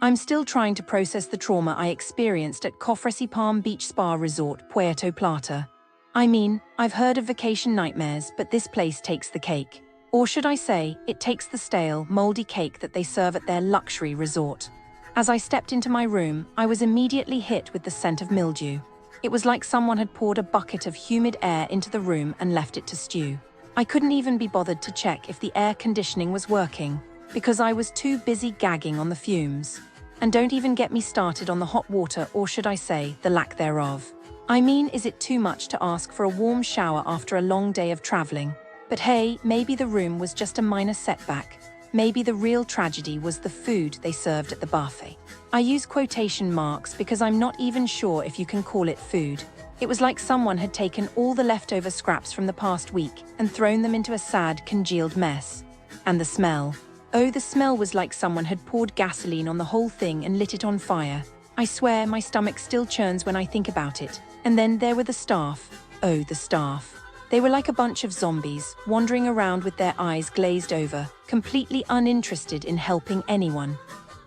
I'm still trying to process the trauma I experienced at Cofresi Palm Beach Spa Resort, Puerto Plata. I mean, I've heard of vacation nightmares, but this place takes the cake. Or should I say, it takes the stale, moldy cake that they serve at their luxury resort. As I stepped into my room, I was immediately hit with the scent of mildew. It was like someone had poured a bucket of humid air into the room and left it to stew. I couldn't even be bothered to check if the air conditioning was working, because I was too busy gagging on the fumes. And don't even get me started on the hot water, or should I say, the lack thereof. I mean, is it too much to ask for a warm shower after a long day of traveling? But hey, maybe the room was just a minor setback. Maybe the real tragedy was the food they served at the buffet. I use quotation marks because I'm not even sure if you can call it food. It was like someone had taken all the leftover scraps from the past week and thrown them into a sad, congealed mess. And the smell. Oh, the smell was like someone had poured gasoline on the whole thing and lit it on fire. I swear my stomach still churns when I think about it. And then there were the staff. Oh, the staff. They were like a bunch of zombies, wandering around with their eyes glazed over, completely uninterested in helping anyone.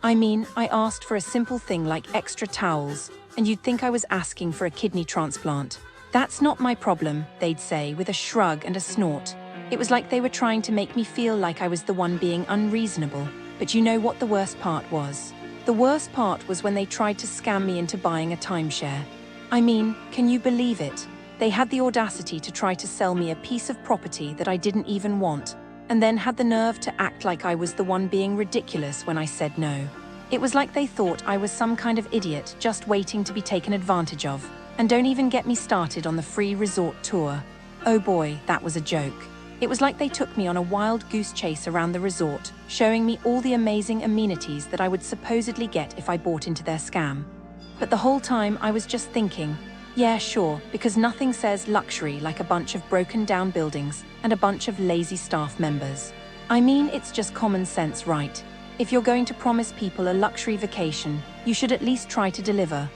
I mean, I asked for a simple thing like extra towels, and you'd think I was asking for a kidney transplant. That's not my problem, they'd say with a shrug and a snort. It was like they were trying to make me feel like I was the one being unreasonable. But you know what the worst part was? The worst part was when they tried to scam me into buying a timeshare. I mean, can you believe it? They had the audacity to try to sell me a piece of property that I didn't even want, and then had the nerve to act like I was the one being ridiculous when I said no. It was like they thought I was some kind of idiot just waiting to be taken advantage of. And don't even get me started on the free resort tour. Oh boy, that was a joke. It was like they took me on a wild goose chase around the resort, showing me all the amazing amenities that I would supposedly get if I bought into their scam. But the whole time I was just thinking, yeah, sure, because nothing says luxury like a bunch of broken down buildings and a bunch of lazy staff members. I mean, it's just common sense, right? If you're going to promise people a luxury vacation, you should at least try to deliver.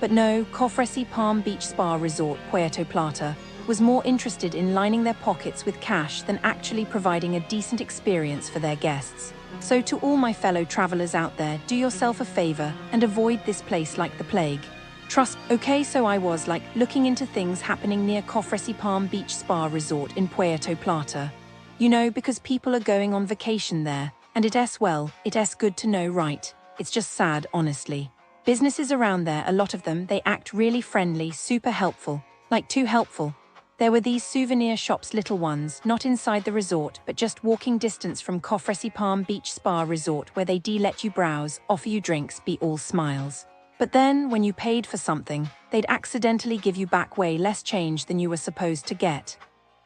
But no, Cofresi Palm Beach Spa Resort, Puerto Plata, was more interested in lining their pockets with cash than actually providing a decent experience for their guests. So to all my fellow travelers out there, do yourself a favor and avoid this place like the plague. Trust. Okay, so I was like looking into things happening near Cofresi Palm Beach Spa Resort in Puerto Plata. You know, because people are going on vacation there, and it's good to know, right? It's just sad, honestly. Businesses around there, a lot of them, they act really friendly, super helpful, like too helpful. There were these souvenir shops, little ones, not inside the resort, but just walking distance from Cofresi Palm Beach Spa Resort, where they let you browse, offer you drinks, be all smiles. But then, when you paid for something, they'd accidentally give you back way less change than you were supposed to get.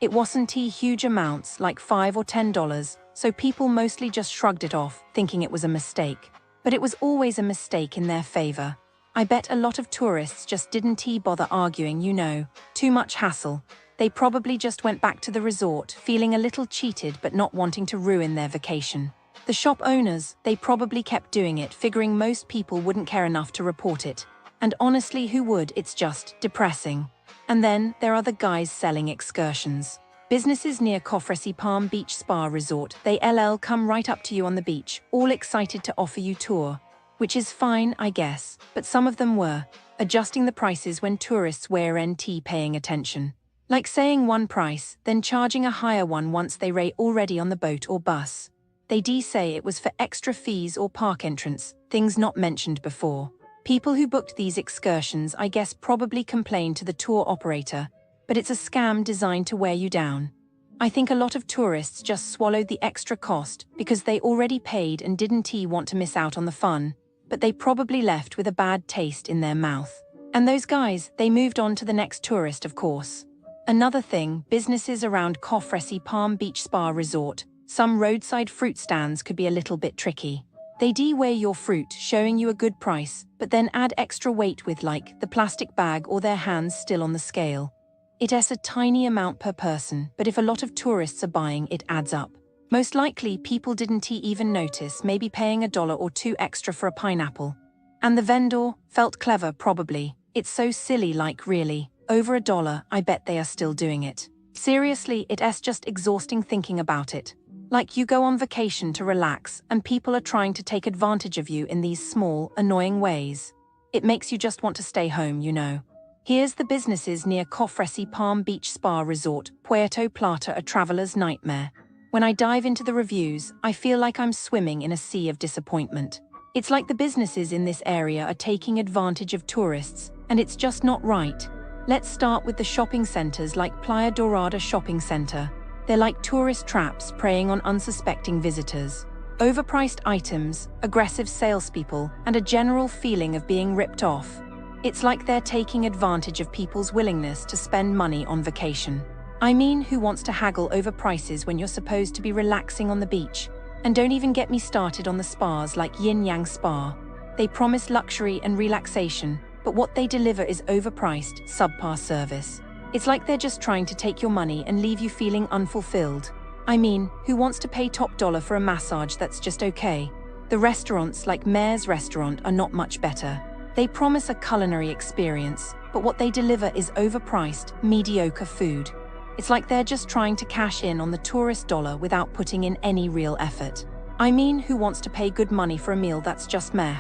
It wasn't huge amounts, like $5 or $10, so people mostly just shrugged it off, thinking it was a mistake. But it was always a mistake in their favor. I bet a lot of tourists just didn't bother arguing, you know, too much hassle. They probably just went back to the resort, feeling a little cheated but not wanting to ruin their vacation. The shop owners, they probably kept doing it, figuring most people wouldn't care enough to report it. And honestly, who would? It's just depressing. And then there are the guys selling excursions. Businesses near Cofresi Palm Beach Spa Resort, they come right up to you on the beach, all excited to offer you tour. Which is fine, I guess, but some of them were adjusting the prices when tourists weren't paying attention. Like saying one price, then charging a higher one once they were already on the boat or bus. They say it was for extra fees or park entrance, things not mentioned before. People who booked these excursions, I guess, probably complained to the tour operator, but it's a scam designed to wear you down. I think a lot of tourists just swallowed the extra cost because they already paid and didn't want to miss out on the fun, but they probably left with a bad taste in their mouth. And those guys, they moved on to the next tourist, of course. Another thing, businesses around Cofresi Palm Beach Spa Resort, some roadside fruit stands could be a little bit tricky. They weigh your fruit, showing you a good price, but then add extra weight with like the plastic bag or their hands still on the scale. It's a tiny amount per person, but if a lot of tourists are buying, it adds up. Most likely, people didn't even notice, maybe paying $1 or $2 extra for a pineapple. And the vendor felt clever, probably. It's so silly, like really. Over $1, I bet they are still doing it. Seriously, it's just exhausting thinking about it. Like you go on vacation to relax and people are trying to take advantage of you in these small, annoying ways. It makes you just want to stay home, you know. Here's the businesses near Cofresi Palm Beach Spa Resort, Puerto Plata, a traveler's nightmare. When I dive into the reviews, I feel like I'm swimming in a sea of disappointment. It's like the businesses in this area are taking advantage of tourists, and it's just not right. Let's start with the shopping centers like Playa Dorada Shopping Center. They're like tourist traps preying on unsuspecting visitors. Overpriced items, aggressive salespeople, and a general feeling of being ripped off. It's like they're taking advantage of people's willingness to spend money on vacation. I mean, who wants to haggle over prices when you're supposed to be relaxing on the beach? And don't even get me started on the spas like Yin Yang Spa. They promise luxury and relaxation, but what they deliver is overpriced, subpar service. It's like they're just trying to take your money and leave you feeling unfulfilled. I mean, who wants to pay top dollar for a massage that's just okay? The restaurants like Mare's Restaurant are not much better. They promise a culinary experience, but what they deliver is overpriced, mediocre food. It's like they're just trying to cash in on the tourist dollar without putting in any real effort. I mean, who wants to pay good money for a meal that's just meh?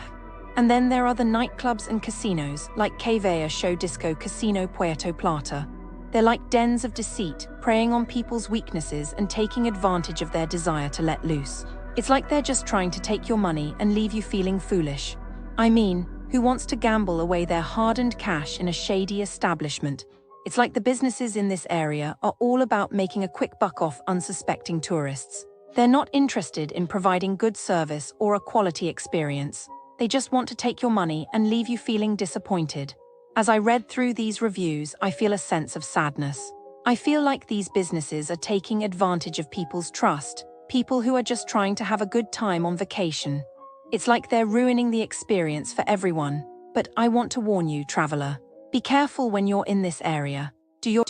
And then there are the nightclubs and casinos like Kviar Show Disco Casino Puerto Plata. They're like dens of deceit, preying on people's weaknesses and taking advantage of their desire to let loose. It's like they're just trying to take your money and leave you feeling foolish. I mean, who wants to gamble away their hard-earned cash in a shady establishment? It's like the businesses in this area are all about making a quick buck off unsuspecting tourists. They're not interested in providing good service or a quality experience. They just want to take your money and leave you feeling disappointed. As I read through these reviews, I feel a sense of sadness. I feel like these businesses are taking advantage of people's trust, people who are just trying to have a good time on vacation. It's like they're ruining the experience for everyone. But I want to warn you, traveler. Be careful when you're in this area. Do your